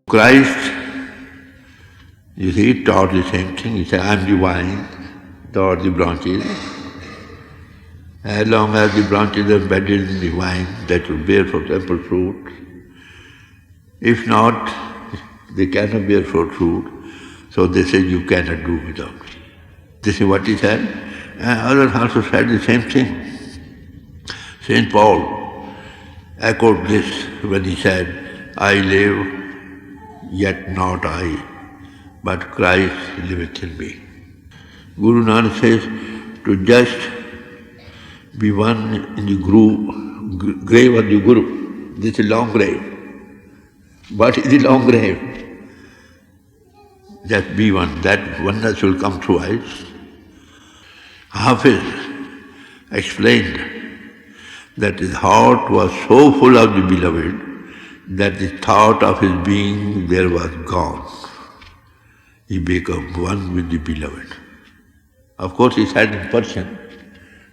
Christ, you see, taught the same thing. He said, I am the vine, thou art the branches. As long as the branches are embedded in the vine, that will bear for ample fruit. If not, they cannot bear fruit. So they say, you cannot do without me. This is what he said. And others also said the same thing. St. Paul echoed this when he said, I live, yet not I, but Christ liveth in me. Guru Nanak says, to just be one in the grave of the Guru. This is a long grave. What is the long grave? Just be one. That oneness will come through eyes. Hafiz explained that his heart was so full of the beloved that the thought of his being there was gone. He became one with the beloved. Of course, he said in Persian,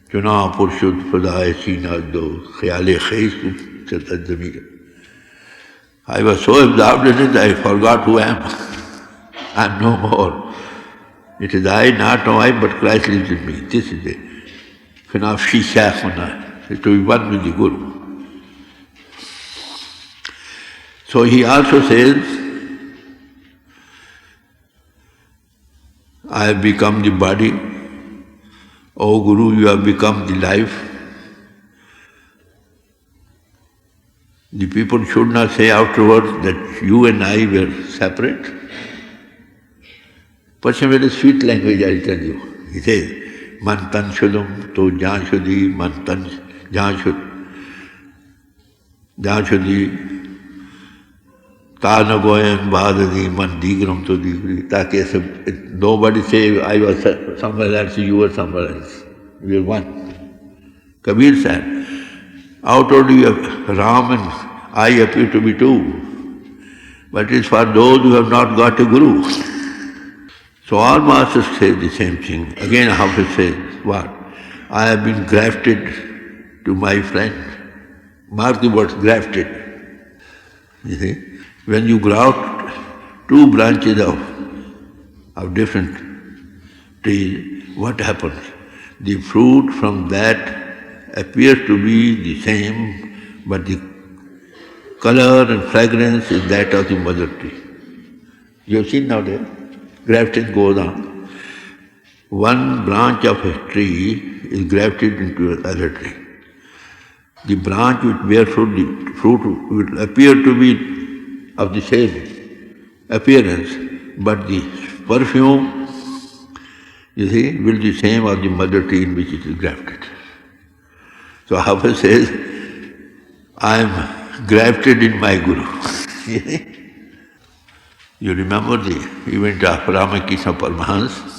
Chuna Purshud Fadaye Sina Do Khayale Khaysu Chatadamir. I was so absorbed in it, I forgot who I am. I am no more. It is I, not I, but Christ lives in me. This is it. Finafshi Shakhuna. To be one with the Guru. So he also says, I have become the body. O Guru, you have become the life. The people should not say afterwards that you and I were separate. Persian very sweet language, I tell you. He says, Man tan shudum to jaan shudi, man tan jaan shudi, ta na goyam bhadadi, man digram to digri. Taki nobody say I was somewhere else, you were somewhere else. We are one. Kabir said, outwardly Ram and I appear to be two, but it is for those who have not got a Guru. So all masters say the same thing. Again Hafiz says, what? I have been grafted to my friend. Mark the words, grafted. You see? When you graft two branches of different trees, what happens? The fruit from that appears to be the same, but the color and fragrance is that of the mother tree. You have seen nowadays, grafting goes on. One branch of a tree is grafted into another tree. The branch which bears fruit, the fruit will appear to be of the same appearance, but the perfume, you see, will be the same as the mother tree in which it is grafted. So Hafiz says, I am grafted in my Guru. You remember the event of Ramakrishna Paramahansa?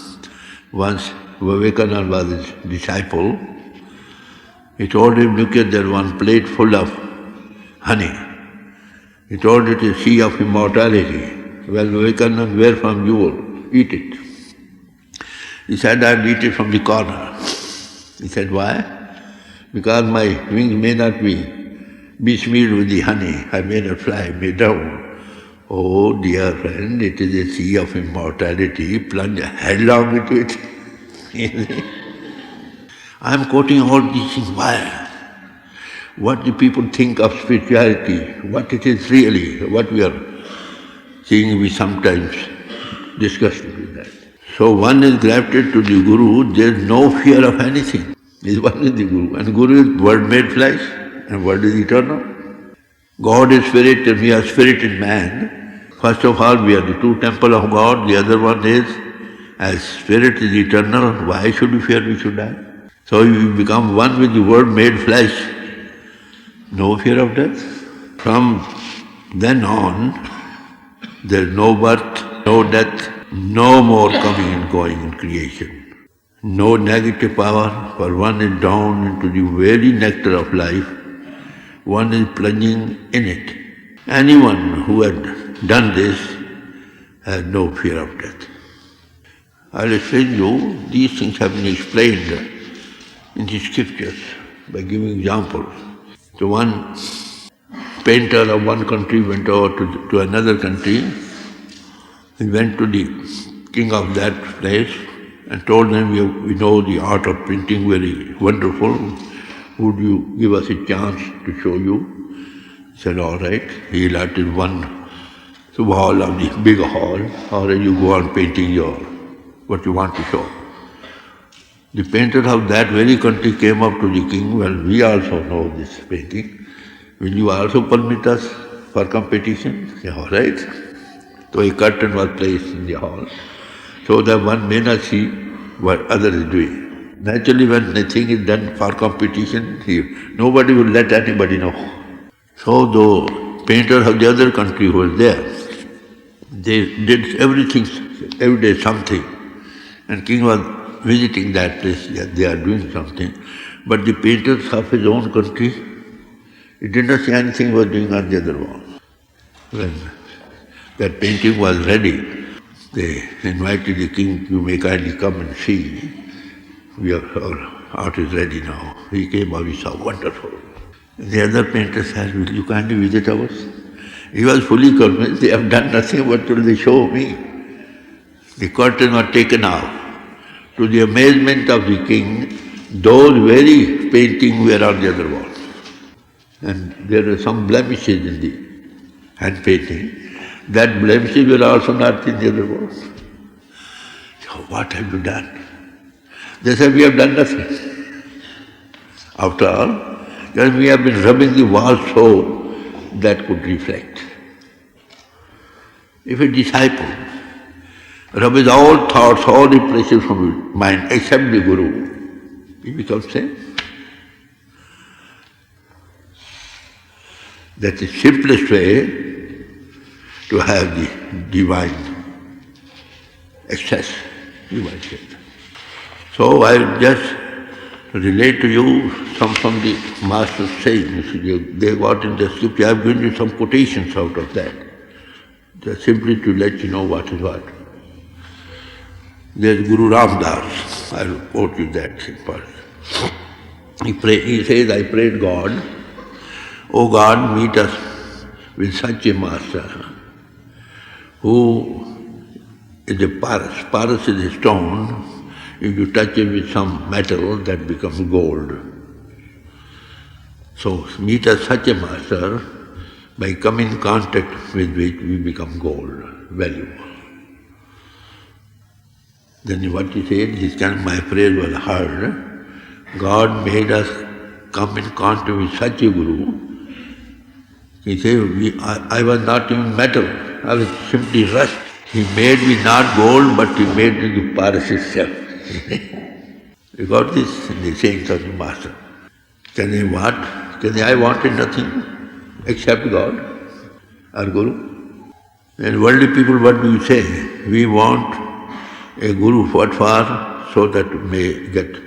Once Vivekananda was his disciple. He told him, look at that one plate full of honey. He told it is sea of immortality. Well, Vivekananda, where from you will eat it? He said, I'll eat it from the corner. He said, why? Because my wings may not be smeared with the honey. I may not fly, may down. Oh, dear friend, it is a sea of immortality. Plunge headlong into it. I am quoting all these things. Why? What do people think of spirituality? What it is really? What we are seeing, we sometimes discuss with that. So one is grafted to the Guru, there is no fear of anything. This one is the Guru. And Guru is word made flesh, and word is eternal. God is spirit, and we are spirit in man. First of all, we are the two temples of God. The other one is, as spirit is eternal, why should we fear we should die? So you become one with the word made flesh. No fear of death. From then on, there is no birth, no death, no more coming and going in creation. No negative power, for one is down into the very nectar of life. One is plunging in it. Anyone who had done this has no fear of death. I'll explain you, these things have been explained in the scriptures by giving examples. So one painter of one country went over to another country. He went to the king of that place and told him, we know the art of painting very wonderful. Would you give us a chance to show you? He said, all right. He allotted one wall of the big hall. All right, you go on painting what you want to show. The painter of that very country came up to the king, well, we also know this painting. Will you also permit us for competition? Yeah, all right. So a curtain was placed in the hall so that one may not see what other is doing. Naturally, when a thing is done for competition, nobody will let anybody know. So the painter of the other country who was there, they did everything, every day something. And king was visiting that place, they are doing something. But the painters of his own country, he did not see anything was doing on the other wall. When that painting was ready, they invited the king, you may kindly come and see. Our art is ready now. He came out, he saw wonderful. The other painter said, will you kindly visit ours? He was fully convinced, they have done nothing but till they show me. The curtain was taken out. To the amazement of the king, those very paintings were on the other wall. And there are some blemishes in the hand painting. That blemishes were also not in the other wall. So what have you done? They said, we have done nothing. After all, we have been rubbing the wall so that could reflect. If a disciple rubs all thoughts, all impressions from his mind, except the Guru, he becomes same. That's the simplest way to have the divine access, divine access. So I just relate to you some from the Master's sayings. They got in the scripture. I have given you some quotations out of that. Just simply to let you know what is what. There's Guru Ram Das. I will quote you that simple. He says, I prayed God, O God, meet us with such a master who is a paras. Paras is a stone. If you touch it with some metal, that becomes gold. So meet us such a master, by coming in contact with which we become gold, valuable. Then what he said, this kind of my prayer was heard. God made us come in contact with such a Guru. He said, I was not even metal, I was simply rust. He made me not gold, but he made me the paras itself. You got this in the sayings of the Master. Can I what? I wanted nothing except God, our Guru. And worldly people, what do you say? We want a Guru, what for? So that we may get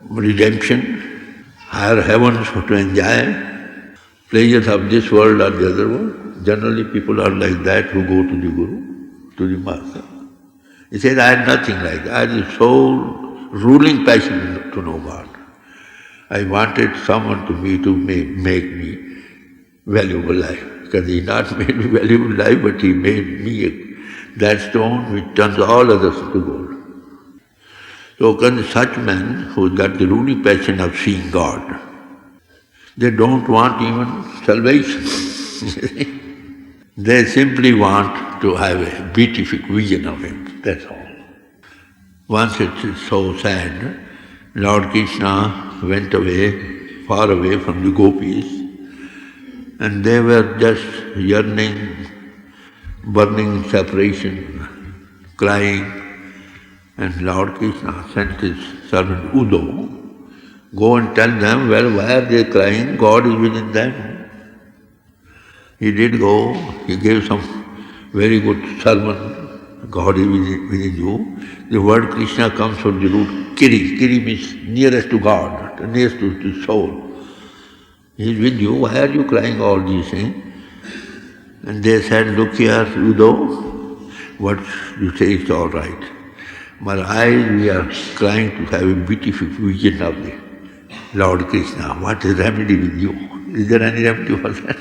redemption, higher heavens to enjoy, pleasures of this world or the other world. Generally people are like that who go to the Guru, to the Master. He said, I had nothing like that. I had the sole ruling passion to know God. I wanted someone to make me valuable life. Because he not made me valuable life, but he made me that stone which turns all others to gold. So can such men who got the ruling passion of seeing God, they don't want even salvation. They simply want to have a beatific vision of Him, that's all. Once it is so sad, Lord Krishna went away, far away from the gopis, and they were just yearning, burning in separation, crying, and Lord Krishna sent his servant Udo, go and tell them, well, why are they crying? God is within them. He did go, he gave some very good sermon, God is within you. The word Krishna comes from the root Kiri. Kiri means nearest to God, nearest to the soul. He is with you, why are you crying all these things? And they said, look here, Udo, what you say is all right. But we are trying to have a beautiful vision of the Lord Krishna. What is remedy with you? Is there any remedy for that?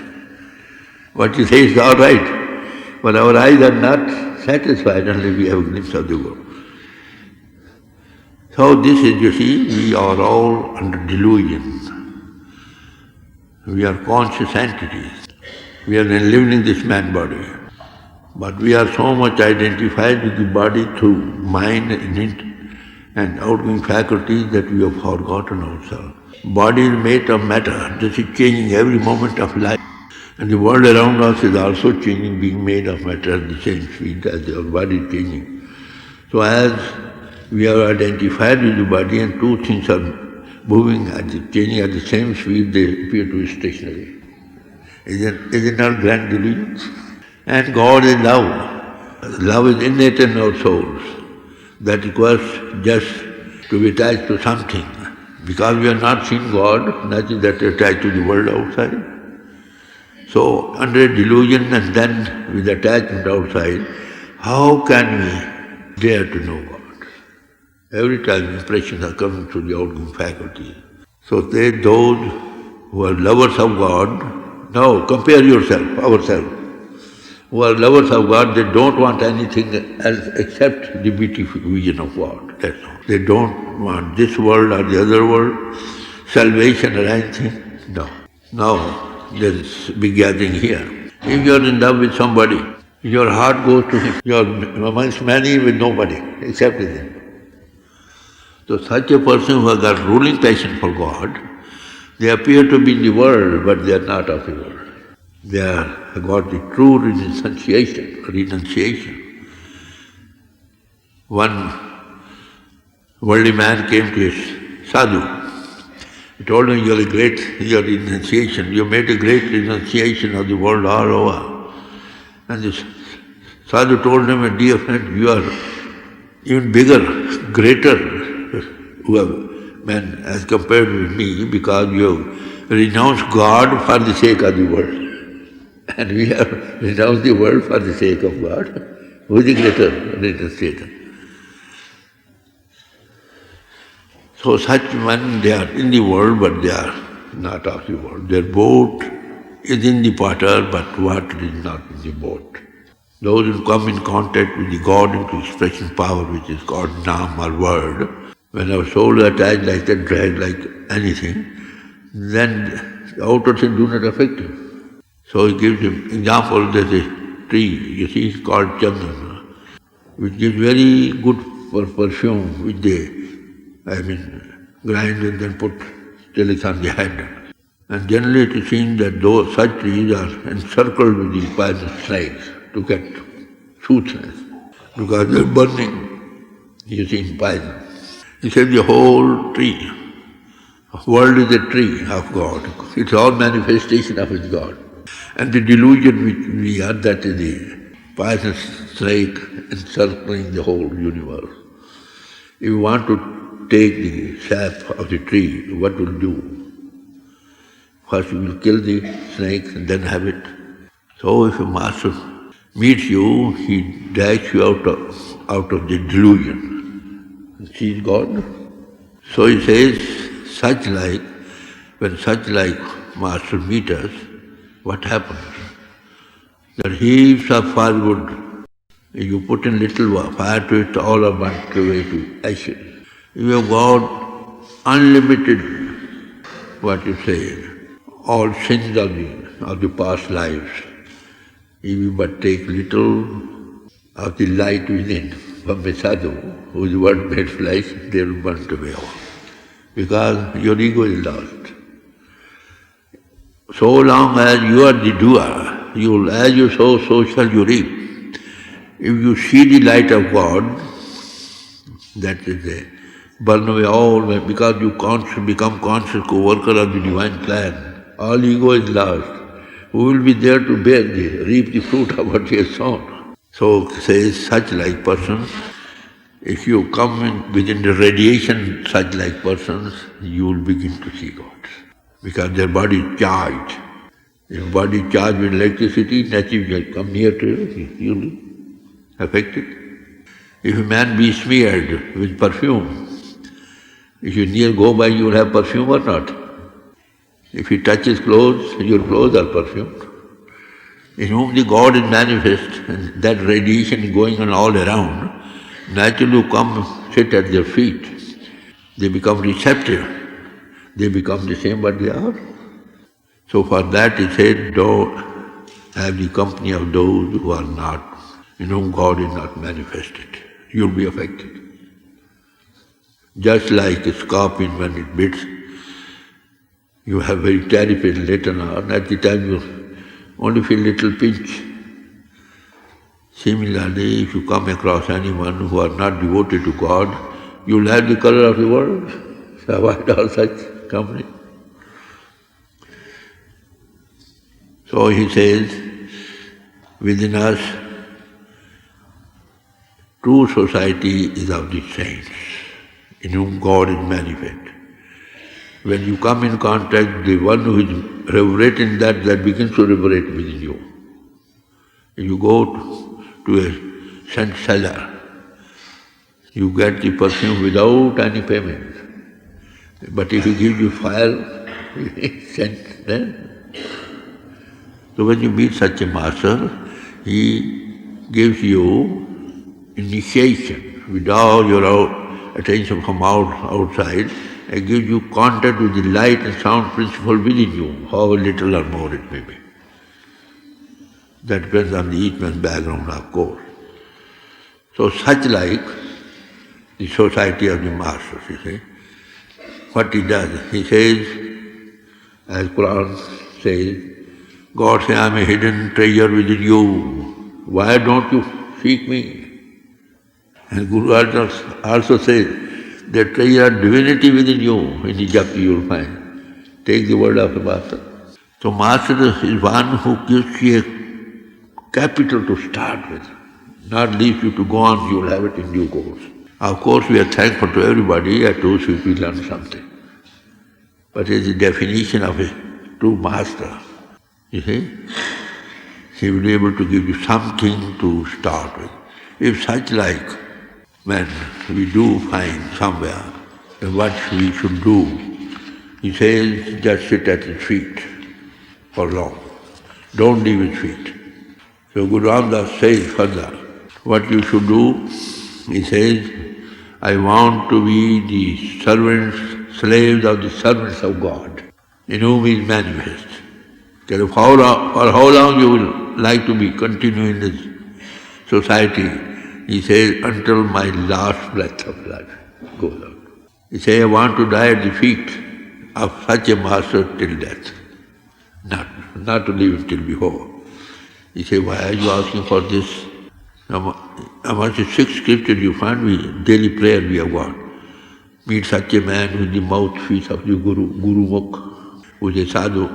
What you say is all right, but our eyes are not satisfied unless we have a glimpse of the world. So this is, you see, we are all under delusion. We are conscious entities. We are living in this man body. But we are so much identified with the body through mind and outgoing faculties that we have forgotten ourselves. Body is made of matter. This is changing every moment of life. And the world around us is also changing, being made of matter at the same speed as our body is changing. So as we are identified with the body and two things are moving, changing at the same speed, they appear to be stationary. Is it not grand delusion? And God is love. Love is innate in our souls. That requires just to be attached to something. Because we have not seen God, nothing that is attached to the world outside. So under a delusion and then with attachment outside, how can we dare to know God? Every time impressions are coming through the outgoing faculty. So those who are lovers of God, now compare yourself, ourselves. Who are lovers of God, they don't want anything else except the beautiful vision of God. That's all. They don't want this world or the other world, salvation or anything. No. Now there is big gathering here. If you are in love with somebody, your heart goes to him. You are amongst many with nobody except with him. So such a person who has got ruling passion for God, they appear to be in the world, but they are not of the world. They have got the true renunciation. One worldly man came to his sadhu. He told him, your renunciation, you made a great renunciation of the world all over. And this sadhu told him, dear friend, you are even bigger, greater man as compared with me, because you have renounced God for the sake of the world. And we have renounced the world for the sake of God. Who is the greater renunciator? So such men, they are in the world, but they are not of the world. Their boat is in the water, but water is not in the boat. Those who come in contact with the God into expression power, which is called Nam or word, when our soul is attached like that, dragged like anything, then the outer things do not affect him. So he gives him example, there's a tree, you see, it's called chandan, which gives very good perfume, which they, grind and then put till it's on the head. And generally it is seen that those such trees are encircled with the poisonous snakes to get sweetness, because they're burning, you see, in poison. He said the whole tree, world is a tree of God. It's all manifestation of His God. And the delusion which we are, that is the poisonous snake encircling the whole universe. If you want to take the sap of the tree, what will you do? First you will kill the snake and then have it. So if a master meets you, he drags you out of the delusion. Sees God. So he says, when such like master meet us, what happens? That heaps of firewood, you put in little fire to it, all are burnt away to ashes. You have got unlimited, all sins of the past lives. If you but take little of the light within, from a sadhu, whose word made flesh, they will burn away all. Because your ego is lost. So long as you are the doer, as you sow, so shall you reap. If you see the light of God, that is a burn away all, because you become conscious co-worker of the divine plan. All ego is lost. Who will be there to reap the fruit of what he has sown? So says such like persons, if you come within the radiation such like persons, you will begin to see God. Because their body is charged. If body is charged with electricity, naturally will come near to you, you will be affected. If a man be smeared with perfume, if you near go by, you will have perfume or not? If he touches clothes, your clothes are perfumed. in whom the God is manifest, and that radiation is going on all around, naturally you come sit at their feet. They become receptive. They become the same what they are. So for that he said, don't have the company of those who are not, in whom God is not manifested. You'll be affected. Just like a scorpion when it bites, you have very terrible pain later on. At the time you only feel little pinch. Similarly, if you come across anyone who are not devoted to God, you'll have the color of the world. So avoid all such company. So he says, within us, true society is of the saints, in whom God is manifest. When you come in contact, the one who is reverberating that begins to reverberate within you. If you go to a scent seller, you get the perfume without any payment. But if he gives you fire, scent then. So when you meet such a master, he gives you initiation with all your attention from outside, and gives you contact with the light and sound principle within you, however little or more it may be. That depends on the each man's background, of course. So such like the society of the masters, you see. What he does, he says, as Quran says, God says, I am a hidden treasure within you. Why don't you seek me? And Guru Arjan also says, the treasure of divinity within you, in the Japji you will find. Take the word of the Master. So Master is one who gives you a capital to start with, not leaves you to go on, you will have it in due course. Of course, we are thankful to everybody at those who we learn something. But it is the definition of a true Master. You see? He will be able to give you something to start with. If such like, when we do find somewhere what we should do, he says, just sit at his feet for long. Don't leave his feet. So Guru Ramdas says further, what you should do, he says, I want to be the servants, slaves of the servants of God, in whom he is manifest. For how long you will like to be continuing this society? He says, until my last breath of life goes out. He says, I want to die at the feet of such a master till death, not to leave it till before. He says, why are you asking for this? Amongst the 6 scriptures you find, daily prayer we have got. Meet such a man with the mouthpiece of the Guru Mukh, who is a sadhu,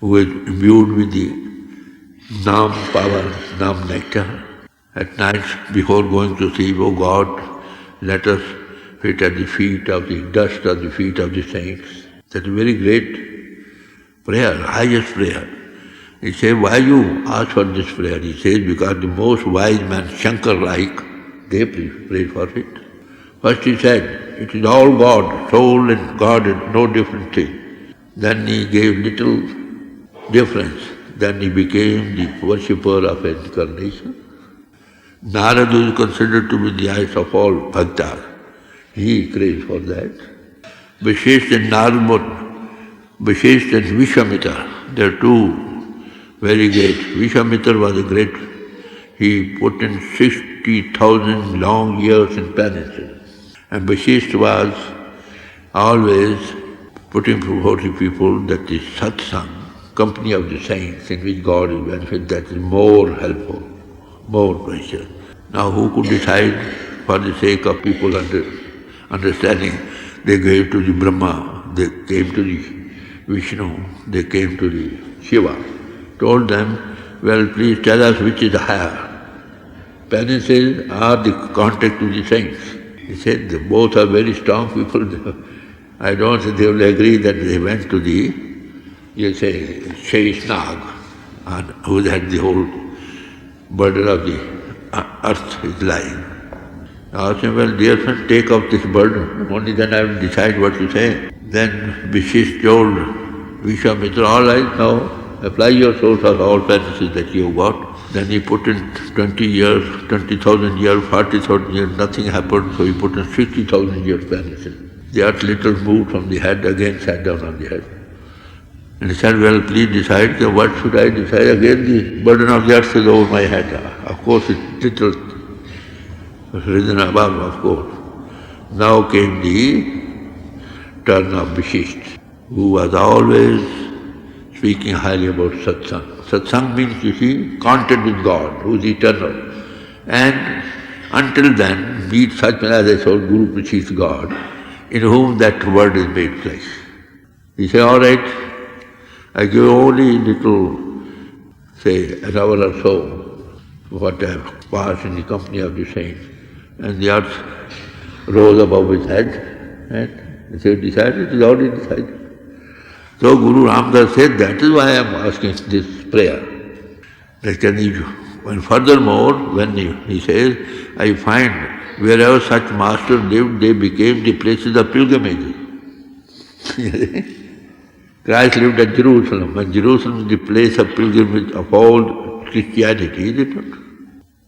who is imbued with the Nam power, Nam nectar. At night, before going to sleep, oh God, let us sit at the feet of the dust of the feet of the saints. That's a very great prayer, highest prayer. He says, why you ask for this prayer? He says, because the most wise man, Shankar-like, they prayed for it. First he said, it is all God, soul and God is no different thing. Then he gave little difference. Then he became the worshipper of incarnation. Narada is considered to be the eyes of all bhaktas. He craves for that. Vishesha and Narmut, Vishesha and Vishwamitra, they are two very great. Vishwamitra was a great, he put in 60,000 long years in penances. And Vishesha was always putting before the people that the satsang, company of the saints in which God is benefit, that is more helpful, more precious. Now who could decide for the sake of people understanding? They gave to the Brahma, they came to the Vishnu, they came to the Shiva, told them, well, please tell us which is higher, penances or the contact with the saints. He said, both are very strong people. I don't think they will agree that they went to the, you say, Sheshnag, who had the whole burden of the earth is lying. I asked him, well, dear friend, take up this burden, only then I will decide what to say. Then Vishish told Vishwamitra, all right, now apply your source of all fantasies that you have got. Then he put in 20 years, 20,000 years, 40,000 years, nothing happened, so he put in 60,000 years fantasy. The earth little moved from the head, again sat down on the head. And he said, well, please decide, what should I decide? Again the burden of the earth is over my head. Of course, it's little risen above, of course. Now came the turn of Vishisht, who was always speaking highly about satsang. Satsang means, you see, contact with God, who is eternal. And until then, meet such men as I told, Guru Prachit God, in whom that word is made flesh. He said, all right, I give only little, say, an hour or so, what I have passed in the company of the saints. And the earth rose above his head, and he said, decided, it is already decided. So Guru Ramdas said, that is why I am asking this prayer. That can you, and furthermore, when he says, I find wherever such masters lived, they became the places of pilgrimage. Christ lived at Jerusalem, and Jerusalem is the place of pilgrimage of all Christianity, is it not?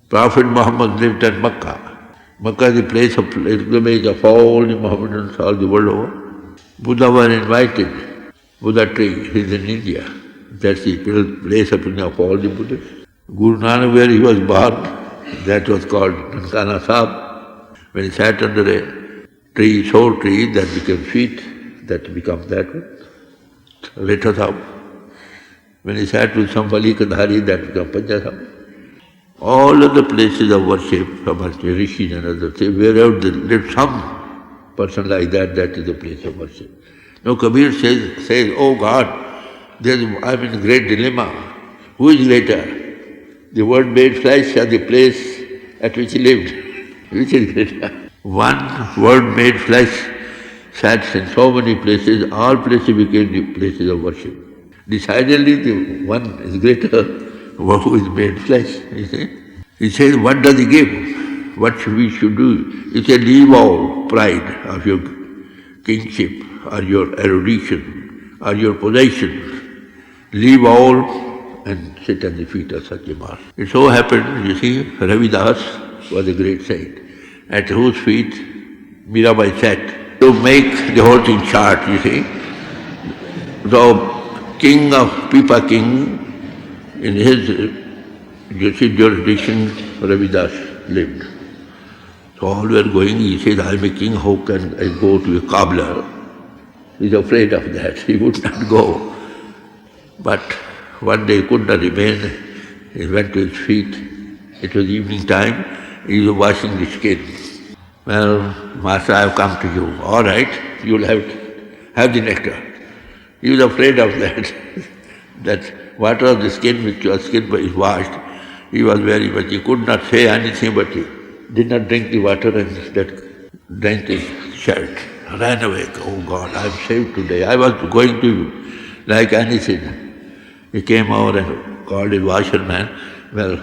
Prophet Muhammad lived at Makkah. Makkah is the place of pilgrimage of all the Mohammedans all the world over. Buddha was invited. Buddha tree is in India. That's the place of all the Buddhists. Guru Nanak, where he was born, that was called Nankana Sahib. When he sat under a tree, soul tree, that became sweet, that becomes that one. Later Sahib. When he sat with some Valikadhari, that became Panja Sahib. All of the places of worship, amongst the rishis and others, wherever there lived some person like that, that is the place of worship. Now Kabir says, oh God, I'm in a great dilemma. Who is greater? The word made flesh or the place at which he lived? Which is greater? One word made flesh sat in so many places, all places became the places of worship. Decidedly the one is greater who is made flesh, you see. He says, what does he give? What we should do? He said, leave all pride of your kingship or your erudition or your possessions. Leave all and sit at the feet of such a master. It so happened, you see, Ravidas was a great saint, at whose feet Mirabai sat to make the whole thing short, you see. So, king of Pipa king, in his jurisdiction, Ravidas lived. So all were going, he said, I am a king, how can I go to a cobbler? He is afraid of that, he would not go. But one day he could not remain, he went to his feet. It was evening time, he was washing the skin. Well, Master, I have come to you. All right, you will have the nectar. He was afraid of that. That water of the skin which your skin is washed, he was very much, he could not say anything, but he did not drink the water and that drank his shirt, ran away. Oh God, I am saved today. I was going to you like anything. He came over and called his washerman, well,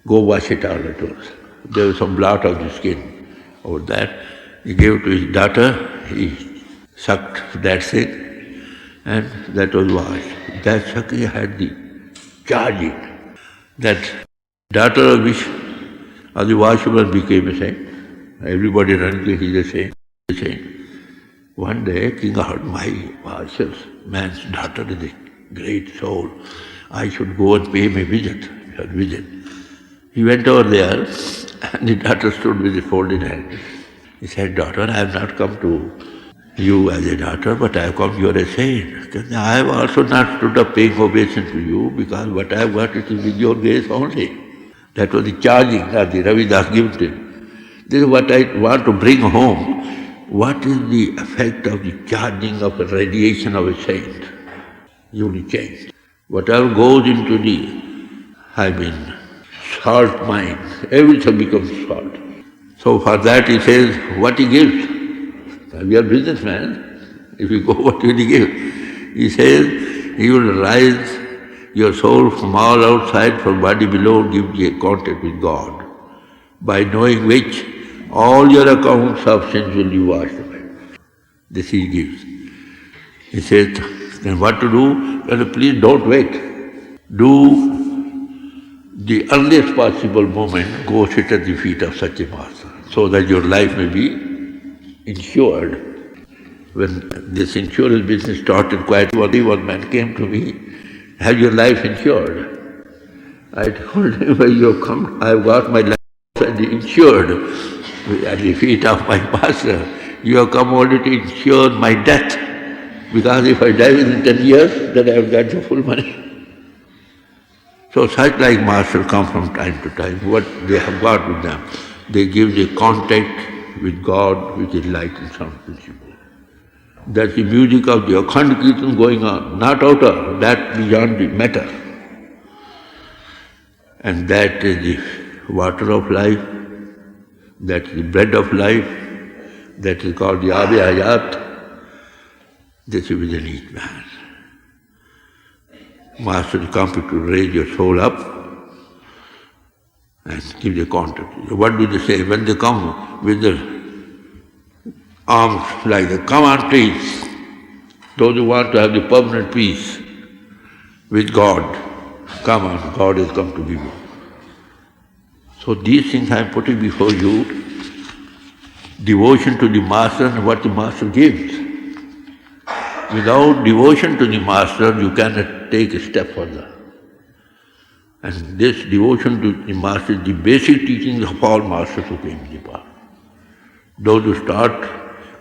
go wash it out at once. There was some blot of the skin over that. He gave it to his daughter, he sucked that thing, and that was washed. That Sakhi had the charge. That daughter of which of the washerman became a saint. Everybody running to his a saint. One day King heard, my washerman's daughter is a great soul. I should go and pay him a visit. He went over there and the daughter stood with a folded hand. He said, daughter, I have not come to you as a daughter, but I have come, you are a saint. I have also not stood up paying obeisance to you because what I have got it is with your grace only. That was the charging that the Ravidas given to him. This is what I want to bring home. What is the effect of the charging of a radiation of a saint? You will change. Whatever goes into the, salt mine, everything becomes salt. So for that he says, what he gives. We are businessmen. If you go, what will he give? He says, he will rise your soul from all outside, from body below, give you a contact with God, by knowing which all your accounts of sins will be washed away. This he gives. He says, then what to do? Well, please don't wait. do the earliest possible moment, go sit at the feet of such a master, so that your life may be insured. When this insurance business started, quite one man came to me, have your life insured? I told him, well, you have come, I've got my life insured at the feet of my master. You have come only to insure my death, because if I die within 10 years, then I have got the full money. So such like masters come from time to time. What they have got with them, they give the contact with God, which is light and sound principle. That's the music of the Akhand Kirtan going on, not outer, that beyond the matter. And that is the water of life, that is the bread of life, that is called the Aabe Hayat. This is within each man. Master is come to raise your soul up and give the contact. What do they say? When they come with the arms like that, come on please, those who want to have the permanent peace with God, come on, God has come to give you. So these things I am putting before you, devotion to the Master and what the Master gives. Without devotion to the Master, you cannot take a step further. And this devotion to the Master is the basic teaching of all Masters who came in the past. Those who start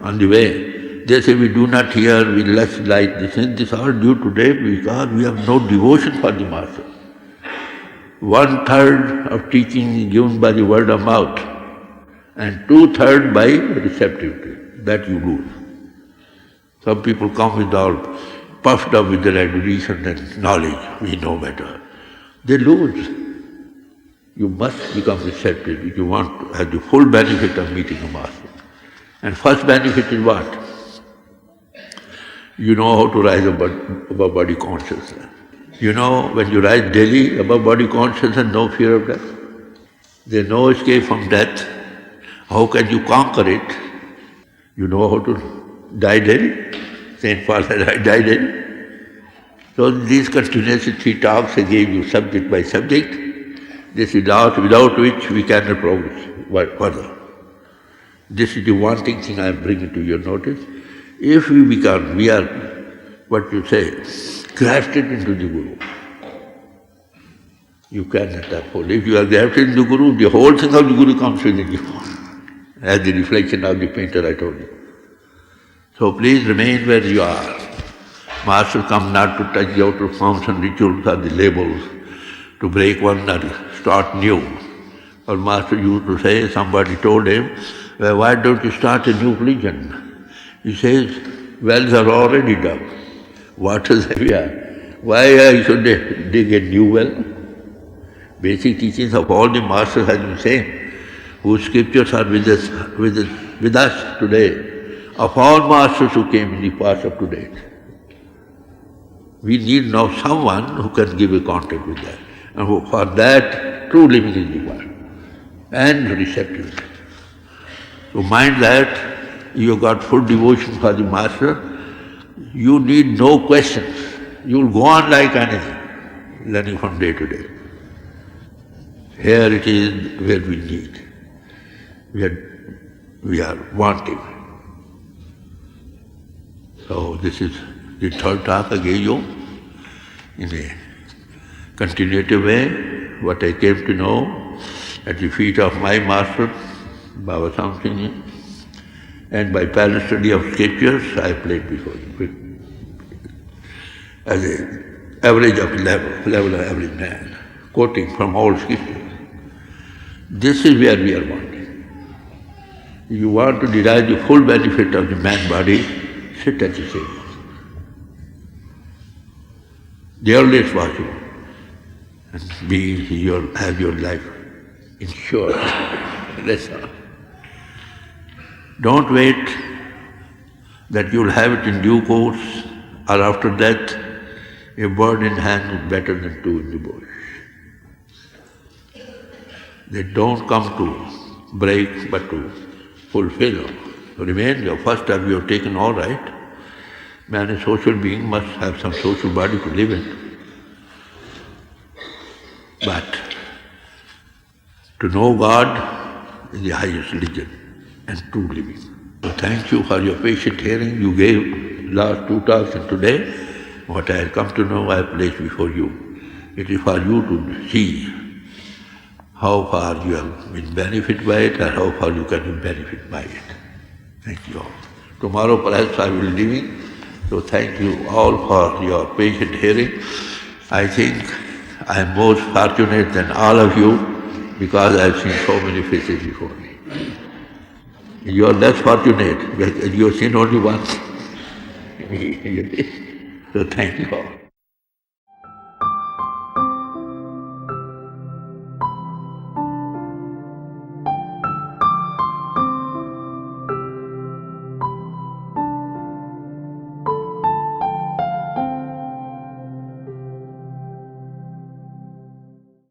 on the way, they say we do not hear, we less light. This is all due today because we have no devotion for the Master. 1/3 of teaching is given by the word of mouth and 2/3 by receptivity. That you lose. Some people come with all puffed up with their erudition and knowledge, we know better. They lose. You must become receptive if you want to have the full benefit of meeting a Master. And first benefit is what? You know how to rise above body consciousness. You know, when you rise daily above body consciousness, no fear of death. There is no escape from death. How can you conquer it? You know how to die daily? Saint Paul said, I die daily. So these continuous 3 talks I gave you subject by subject. This is without which we cannot progress further. This is the one thing I am bringing to your notice. If we are, what you say, grafted into the Guru. You cannot uphold. If you are grafted into the Guru, the whole thing of the Guru comes within you, as the reflection of the painter I told you. So please remain where you are. Master come not to touch the outer forms and rituals or the labels, to break one or start new. Or Master used to say, somebody told him, well, why don't you start a new religion? He says, wells are already dug. Waters everywhere. Why should they dig a new well? Basic teachings of all the Masters has been same, whose scriptures are with us today. Of all Masters who came in the past up to date. We need now someone who can give a contact with that. And for that, true living is required. And receptivity. So mind that you have got full devotion for the Master. You need no questions. You will go on like anything, learning from day to day. Here it is where we need. We are wanting. So this is the third talk I gave you in a continuative way, what I came to know at the feet of my Master, Baba Samsingh, and by parallel study of scriptures, I played before you as an average of level of average man, quoting from all scriptures. This is where we are wanting. If you want to derive the full benefit of the man body, sit at the table. The earliest possible, and have your life insured. That's all. Don't wait that you'll have it in due course, or after death, a bird in hand is better than 2 in the bush. They don't come to break, but to fulfill. Remain, the first step you have taken, all right. Man, a social being, must have some social body to live in. But to know God is the highest religion and true living. So thank you for your patient hearing. You gave last 2 talks and today what I have come to know I have placed before you. It is for you to see how far you have been benefited by it or how far you can be benefited by it. Thank you all. Tomorrow perhaps I will be leaving, so thank you all for your patient hearing. I think I am more fortunate than all of you because I have seen so many faces before me. You are less fortunate because you have seen only one. So thank you all.